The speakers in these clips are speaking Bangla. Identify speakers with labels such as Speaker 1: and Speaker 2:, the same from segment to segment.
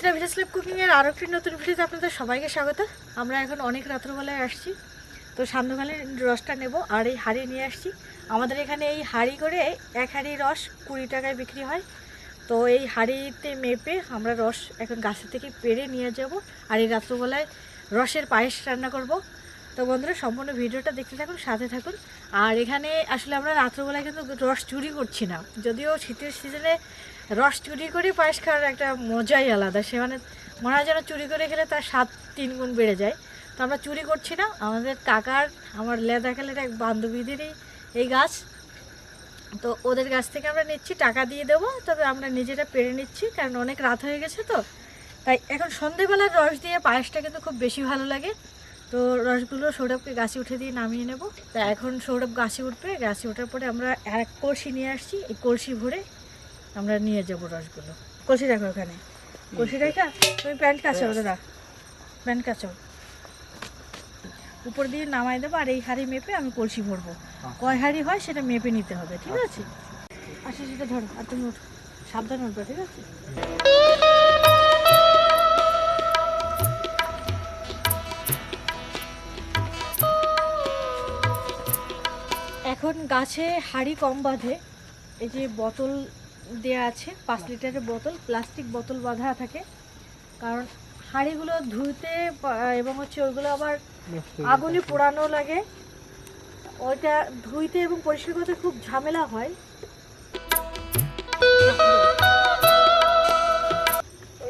Speaker 1: সুচিত্রা ভিলেজ লাইফ কুকিংয়ের আরও একটি নতুন ভিডিওতে আপনাদের সবাইকে স্বাগত। আমরা এখন অনেক রাত্রবেলায় আসছি, তো সান্ধ্যকালীন রসটা নেব আর এই হাঁড়ি নিয়ে আসছি। আমাদের এখানে এই হাঁড়ি করে এক হাঁড়ি রস 20 টাকায় বিক্রি হয়। তো এই হাঁড়িতে মেপে আমরা রস এখন গাছের থেকে পেড়ে নিয়ে যাব আর এই রাত্রবেলায় রসের পায়েস রান্না করব। তো বন্ধুরা সম্পূর্ণ ভিডিওটা দেখতে থাকুন, সাথে থাকুন। আর এখানে আসলে আমরা রাত্রবেলায় কিন্তু রস চুরি করছি না, যদিও শীতের সিজনে রস চুরি করে পায়েস খাওয়ার একটা মজাই আলাদা। সে মানে মনে হয় যেন চুরি করে খেলে তার স্বাদ 3 গুণ বেড়ে যায়। তো আমরা চুরি করছি না, আমাদের কাকার আমার লেদা খেলের এক বান্ধবীদেরই এই গাছ, তো ওদের গাছ থেকে আমরা নিচ্ছি, টাকা দিয়ে দেবো, তবে আমরা নিজেরা পেরে নিচ্ছি কারণ অনেক রাত হয়ে গেছে। তো তাই এখন সন্ধেবেলার রস দিয়ে পায়েসটা কিন্তু খুব বেশি ভালো লাগে। তো রসগুলো সৌরভকে গাছে উঠে দিয়ে নামিয়ে নেব। তা এখন সৌরভ গাছে উঠবে, গাছে ওঠার পরে আমরা এক কলসি নিয়ে আসছি, এই কলসি ভরে আমরা নিয়ে যাবো রসগুলো। কলসি রাখো ওখানে, কলসি রেখা তুমি প্যান্ট কাচো, দাদা প্যান্ট কাচো, উপর দিয়ে নামাই দেবো। আর এই হাঁড়ি মেপে আমি কলসি ভরবো, কয় হাঁড়ি হয় সেটা মেপে নিতে হবে, ঠিক আছে? আচ্ছা সেটা ধরো, আর তুমি উঠো, সাবধানে উঠবে, ঠিক আছে? এখন গাছে হাঁড়ি কম বাঁধে, এই যে বোতল দেয়া আছে 5 লিটারের বোতল, প্লাস্টিক বোতল বাঁধা থাকে, কারণ হাঁড়িগুলো ধুইতে এবং ওইগুলো আবার আগুনে পোড়ানো লাগে, ওইটা ধুইতে এবং পরিষ্কার করতে খুব ঝামেলা হয়।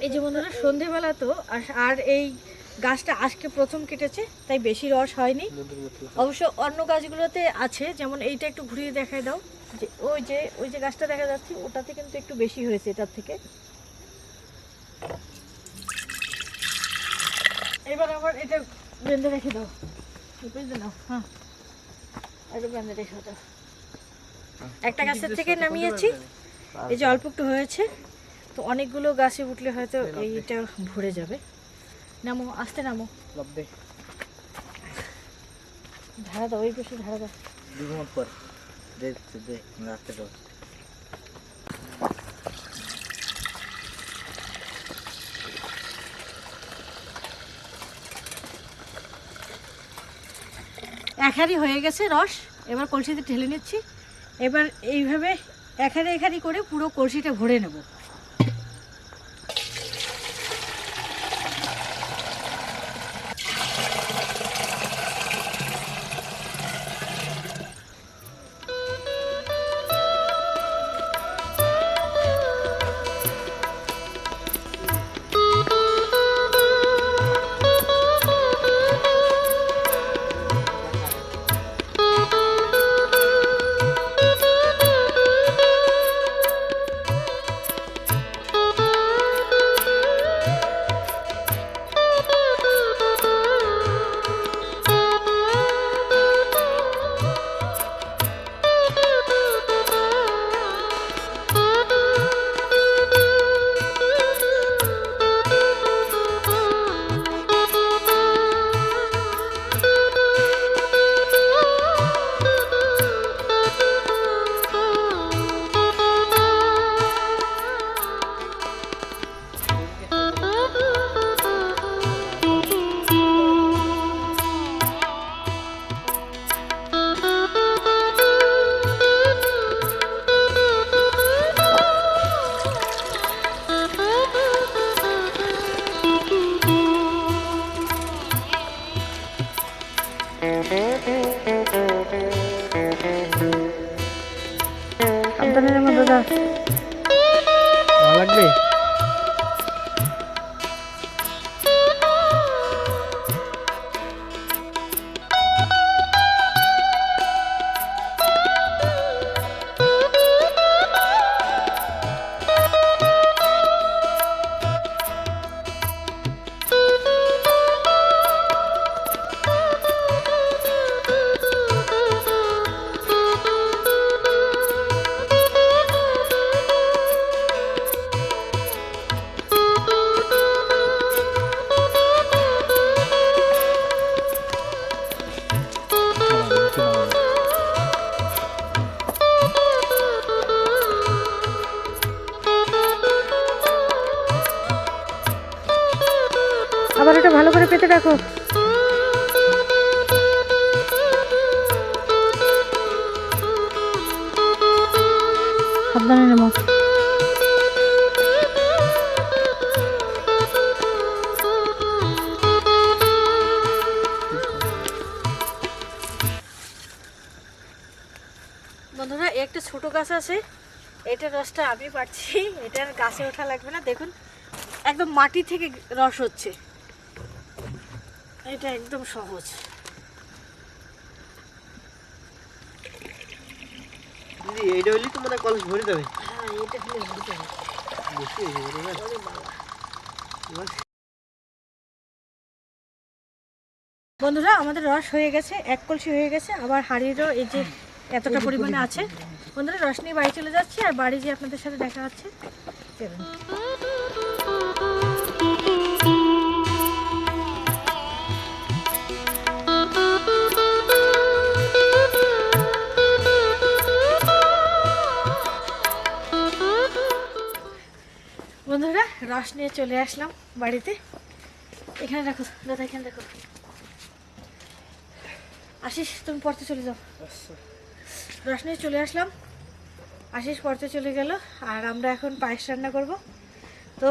Speaker 1: এই যে বন্ধুরা সন্ধেবেলা তো, আর এই গাছটা আজকে প্রথম কেটেছে তাই বেশি রস হয়নি। অবশ্য অন্য গাছগুলোতে আছে, যেমন এইটা একটু ঘুরিয়ে দেখায় দাও, যে ওই যে গাছটা দেখা যাচ্ছে ওটাতে কিন্তু একটু বেশি হয়েছে এটার থেকে। এবার আবার এটা বেঁধে রেখে দাও, বুঝতে নাও, হ্যাঁ এটা বেঁধে রেখে দাও। একটা গাছের থেকে নামিয়েছি, এই যে অল্প একটু হয়েছে, তো অনেকগুলো গাছে উঠলে হয়তো এইটা ভরে যাবে। নামো, আস্তে নামো, ধারা দাও, ওই পাশে ধারা দাও। এক হাঁড়ি হয়ে গেছে রস, এবার কলসিতে ঢেলে নিচ্ছি। এবার এইভাবে এক হাঁড়ি করে পুরো কলসিটা ভরে নেব। দাদা ভালো লাগবে। রাখো। সাবধানে নেবো। বন্ধুরা একটা ছোট গাছ আছে, এটা রসটা আমি পাচ্ছি, এটার গাছে ওঠা লাগবে না। দেখুন একদম মাটি থেকে রস হচ্ছে, এটা একদম সহজ।
Speaker 2: দিদি এইটা হইলে তো মনে কলেজ ভরে দেবে।
Speaker 1: হ্যাঁ এটা হলে ভরতে হবে।
Speaker 2: বেশি হয়ে যাবে না?
Speaker 1: ওরে বাবা। বন্ধুরা আমাদের রস হয়ে গেছে, 1 কলসি হয়ে গেছে। আবার হাঁড়িরও এই যে এতটা পরিমাণে আছে। বন্ধুরা রস নিয়ে বাড়ি চলে যাচ্ছি, আর বাড়ি যে আপনাদের সাথে দেখা হচ্ছে। চলুন। বন্ধুরা রস নিয়ে চলে আসলাম বাড়িতে। এখানে রাখো দাদা, এখানে রাখো। আশিস তুমি পড়তে চলে যাও। রস নিয়ে চলে আসলাম, আশিস পড়তে চলে গেল, আর আমরা এখন পায়েস রান্না করব। তো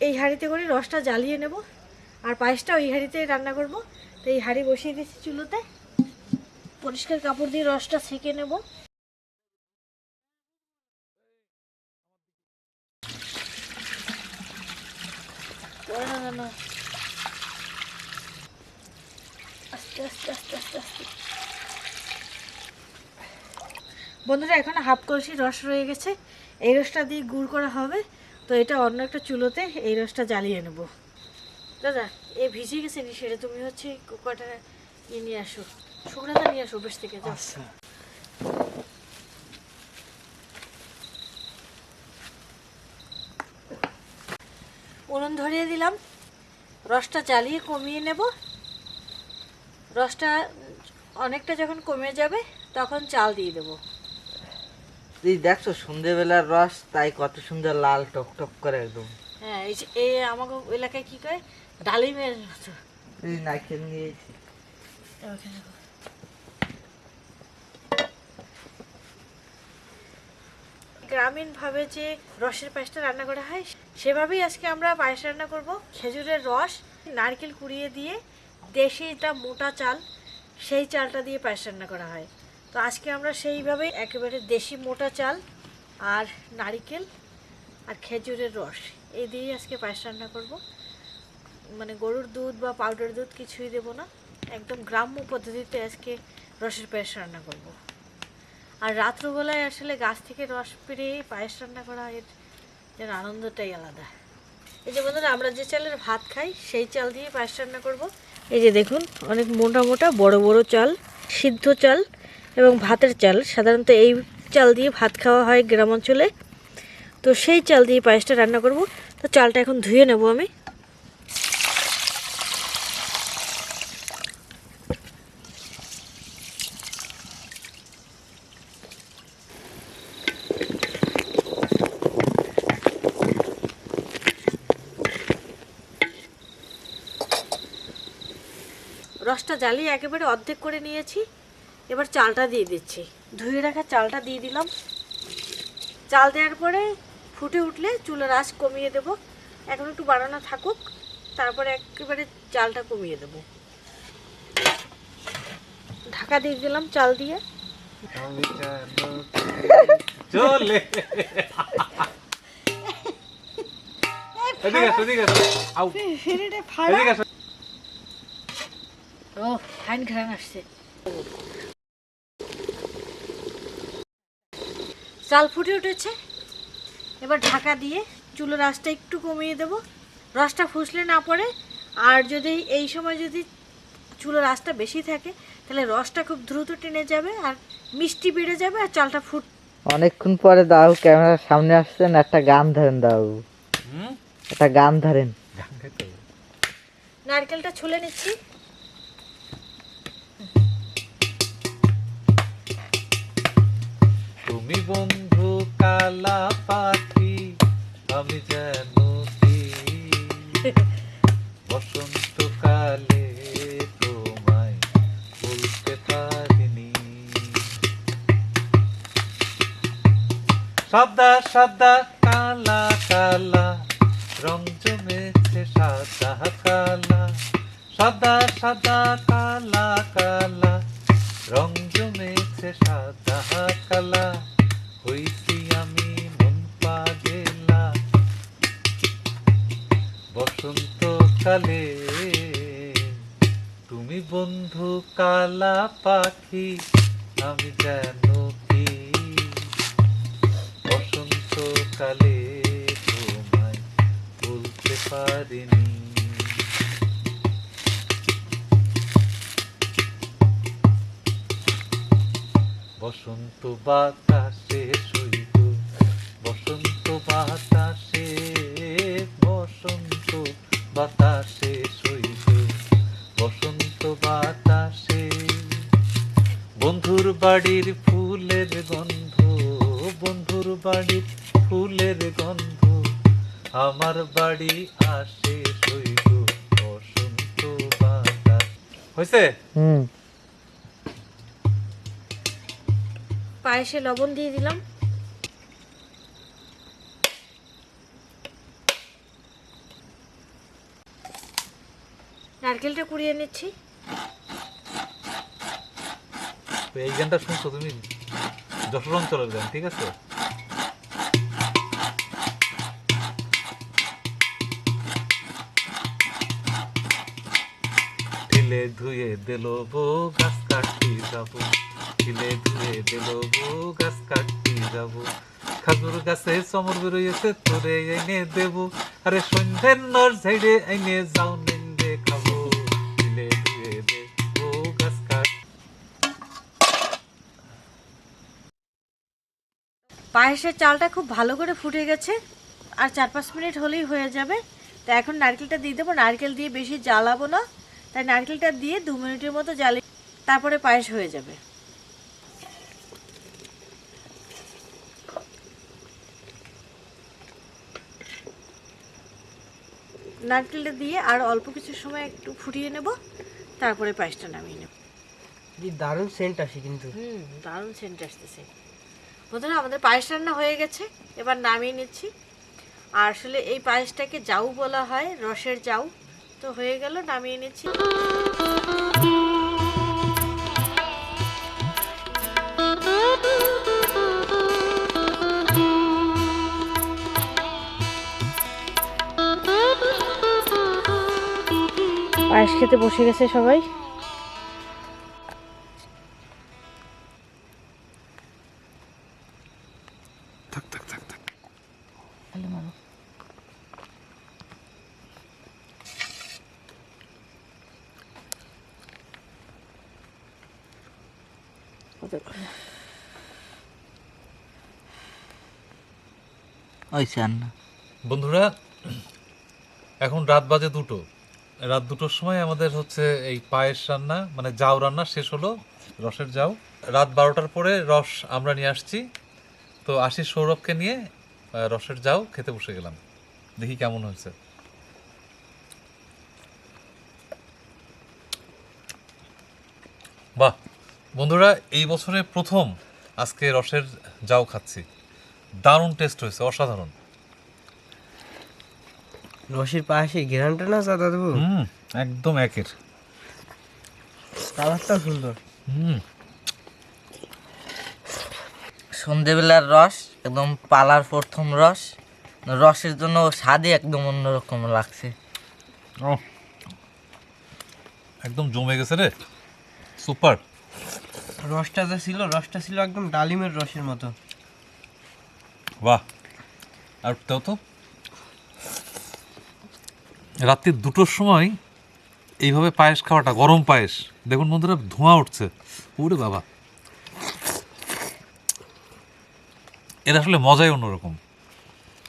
Speaker 1: এই হাঁড়িতে করে রসটা জ্বালিয়ে নেব, আর পায়েসটা ওই হাঁড়িতেই রান্না করব। তো এই হাঁড়ি বসিয়ে দিচ্ছি চুলোতে, পরিষ্কার কাপড় দিয়ে রসটা ছেঁকে নেব। আস্তে আস্তে আস্তে আস্তে আস্তে। বন্ধুরা এখন 1/2 কলসি রস রয়ে গেছে, এই রসটা দিয়ে গুড় করা হবে। তো এটা অন্য একটা চুলোতে এই রসটা জ্বালিয়ে নেব। দাদা এ ভিজে গেছে নি, সেটা তুমি হচ্ছে কটা নিয়ে আসো, শুকনাটা নিয়ে আসো বেশ থেকে।
Speaker 2: আচ্ছা
Speaker 1: উনুন ধরিয়ে দিলাম, রসটা জ্বালিয়ে কমিয়ে নেব। রসটা অনেকটা যখন কমে যাবে তখন চাল দিয়ে দেবো।
Speaker 2: দিদি দেখছো সন্ধ্যেবেলার রস, তাই কত সুন্দর লাল টক টক করে একদম।
Speaker 1: হ্যাঁ এই যে এই আমাকে এলাকায় কি কয়, ডালিমের মতো।
Speaker 2: দিদি নারকেল নিয়েছি।
Speaker 1: গ্রামীণ ভাবে যে রসের পায়েসটা রান্না করা হয় সেভাবেই আজকে আমরা পায়েস রান্না করব। খেজুরের রস, নারকেল কুড়িয়ে দিয়ে দেশিটা মোটা চাল, সেই চালটা দিয়ে পায়েস রান্না করা হয়। তো আজকে আমরা সেইভাবেই একেবারে দেশি মোটা চাল আর নারকেল আর খেজুরের রস এই দিয়ে আজকে পায়েস রান্না করব। মানে গরুর দুধ বা পাউডার দুধ কিছুই দেব না, একদম গ্রাম্য পদ্ধতিতে আজকে রসের পায়েস রান্না করব। আর রাত্রবেলায় আসলে গাছ থেকে রস পেরে পায়েস রান্না করা, এর যেন আনন্দটাই আলাদা। এই যে বন্ধুরা আমরা যে চালের ভাত খাই সেই চাল দিয়ে পায়েস রান্না করব। এই যে দেখুন অনেক মোটা মোটা বড় বড় চাল, সিদ্ধ চাল এবং ভাতের চাল। সাধারণত এই চাল দিয়ে ভাত খাওয়া হয় গ্রাম অঞ্চলে। তো সেই চাল দিয়ে পায়েসটা রান্না করব। তো চালটা এখন ধুয়ে নেব আমি। রসটা জ্বালিয়ে একেবারে অর্ধেক করে নিয়েছি, এবার চালটা দিয়ে দিচ্ছি। ধুয়ে রাখা চালটা দিয়ে দিলাম। চাল দেওয়ার পরে ফুটে উঠলে চুলার আঁচ কমিয়ে দেব। এখন একটু বানানো থাকুক, তারপরে একেবারে চালটা কমিয়ে দেব। ঢাকা দিয়ে দিলাম চাল দিয়ে।
Speaker 3: চলে
Speaker 1: ও ফাইন ঘ্রাণ আসছে। চাল ফুটে উঠেছে, এবার ঢাকা দিয়ে চুলোর আঁচটা একটু কমিয়ে দেব। রসটা ফুসলে না পড়ে, আর যদি এই সময় যদি চুলোর আঁচটা বেশি থাকে তাহলে রসটা খুব দ্রুত টেনে যাবে আর মিষ্টি বেড়ে যাবে, আর চালটা ফুট।
Speaker 2: অনেকক্ষণ পরে দাও ক্যামেরার সামনে আসছেন, একটা গান ধরেন দাও। একটা গান ধরেন।
Speaker 1: নারকেলটা ছুলে নিচ্ছি।
Speaker 3: তুমি বন্ধু কালা পাখি, আমি যেন বসন্ত সাদা সাদা কালা কালা রং জমেছে সাদা কালা, সাদা সাদা কালা কালা রং জমেছে সাদা কালা, হইছি আমি মন পাগেলা বসন্তকালে। তুমি বন্ধু কালা পাখি, আমি যেন কি বসন্তকালে তোমায় বলতে পারিনি। বসন্ত বাতাসে সইব, বসন্ত বাতাসে, বসন্ত বাতাসে সইব, বসন্ত বাতাসে। বন্ধুর বাড়ির ফুলের গন্ধ, বন্ধুর বাড়ির ফুলের গন্ধ, আমার বাড়ি আসে সইব বসন্ত বাতাস। হয়েছে?
Speaker 1: পায়েসে লবণ দিয়ে দিলাম। নারকেলটা কুড়িয়ে নিচ্ছি।
Speaker 3: তো এই গানটা শুনছো তুমি? যশোর অঞ্চলের গান, ঠিক আছে? ঠিলে ধুয়ে দিল বউ গাছ কাটি যাব, ঠিলে ধুয়ে দিল বউ গাছ কাটি যাব, খাজুর গাছে চমর বেরোয়েছে তোরে এনে দেব, আরে সন্ধ্যের নর ঝাইড়ে এনে যাও নিন্দে খাবো, ঠিলে ধুয়ে দে বউ গাছ কাট।
Speaker 1: পায়েসের চালটা খুব ভালো করে ফুটে গেছে, আর 4-5 মিনিট হলেই হয়ে যাবে। তো এখন নারকেলটা দিয়ে দেবো। নারকেল দিয়ে বেশি জ্বালাবো না, তাই নারকেলটা দিয়ে 2 মিনিটের মতো জ্বালিয়ে তারপরে পায়েস হয়ে যাবে। নারকেলটা দিয়ে আর অল্প কিছু সময় একটু ফুটিয়ে নেব, তারপরে পায়েসটা নামিয়ে নেব।
Speaker 2: দারুণ সেন্ট আসে কিন্তু।
Speaker 1: দারুণ সেন্ট আসতেছে। বন্ধুরা, আমাদের পায়েস রান্না হয়ে গেছে, এবার নামিয়ে নিচ্ছি। আর আসলে এই পায়েসটাকে জাউ বলা হয়, রসের জাউ। তো হয়ে গেল, নামিয়ে নিচ্ছি। পায়েস খেতে বসে গেছে সবাই।
Speaker 3: বন্ধুরা, এখন রাত বাজে 2টো। রাত 2টোর সময় আমাদের হচ্ছে এই পায়েস রান্না, মানে জাউ রান্না শেষ হলো, রসের জাউ। রাত 12টার পরে রস আমরা নিয়ে আসছি। তো আশিস সৌরভকে নিয়ে রসের জাউ খেতে বসে গেলাম, দেখি কেমন হয়েছে। বাহ বন্ধুরা, এই বছরে প্রথম আজকে রসের জাউ খাচ্ছি, দারুণ টেস্ট হয়েছে, অসাধারণ।
Speaker 2: রসের পায়েসে ঘেরানটা না দাদা দেবো,
Speaker 3: একদম একের।
Speaker 2: কালারটা সুন্দর।
Speaker 4: সন্ধেবেলার রস, একদম পালার প্রথম রস, রসের জন্য স্বাদই একদম অন্যরকম লাগছে।
Speaker 3: একদম জমে গেছে রে, সুপার।
Speaker 2: রসটা ছিল একদম ডালিমের রসের মতো।
Speaker 3: বাহ, আর তাও তো রাত্রি 2টোর সময় এইভাবে পায়েস খাওয়াটা, গরম পায়েস, দেখুন বন্ধুরা ধোঁয়া উঠছে, ওরে বাবা, এর আসলে মজাই অন্যরকম।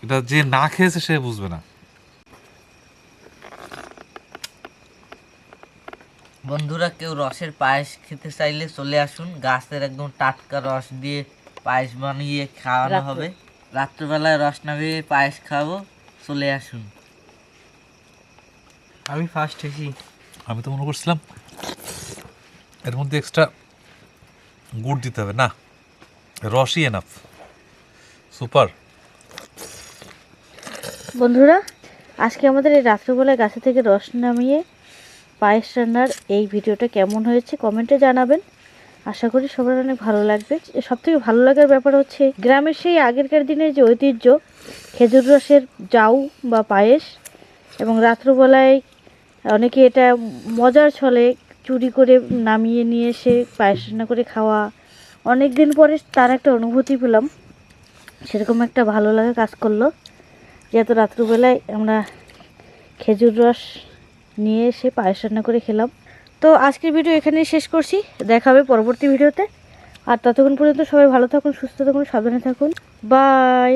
Speaker 3: এটা যে না খেয়েছে সে বুঝবে না।
Speaker 4: বন্ধুরা, কেউ রসের পায়েস খেতে চাইলে চলে আসুন, গাছের একদম টাটকা রস দিয়ে পায়েস বানিয়ে খাওয়ানো হবে। রাত্রেবেলায় রস নামিয়ে পায়েস খাবো, চলে আসুন।
Speaker 2: আমি ফার্স্ট হয়েছি।
Speaker 3: আমি তো মনে করছিলাম এর মধ্যে এক্সট্রা গুড় দিতে হবে, না, রসই এনাফ। সুপার।
Speaker 1: বন্ধুরা, আজকে আমাদের এই রাত্রেবেলায় গাছে থেকে রস নামিয়ে পায়েস রান্নার এই ভিডিওটা কেমন হয়েছে কমেন্টে জানাবেন। আশা করি সবার অনেক ভালো লাগবে। সবথেকে ভালো লাগার ব্যাপার হচ্ছে গ্রামের সেই আগেরকার দিনের যে ঐতিহ্য খেজুর রসের জাউ বা পায়েস, এবং রাত্রবেলায় অনেকে এটা মজার ছলে চুরি করে নামিয়ে নিয়ে এসে পায়েস রান্না করে খাওয়া। অনেক দিন পরে তার একটা অনুভূতি পেলাম, সেরকম একটা ভালো লাগা কাজ করলো যে এত রাত্রবেলায় আমরা খেজুর রস নিয়ে এসে পায়েস রান্না করে খেলাম। তো আজকের ভিডিও এখানেই শেষ করছি, দেখা হবে পরবর্তী ভিডিওতে। আর ততক্ষণ পর্যন্ত সবাই ভালো থাকুন, সুস্থ থাকুন, সাবধানে থাকুন। বাই।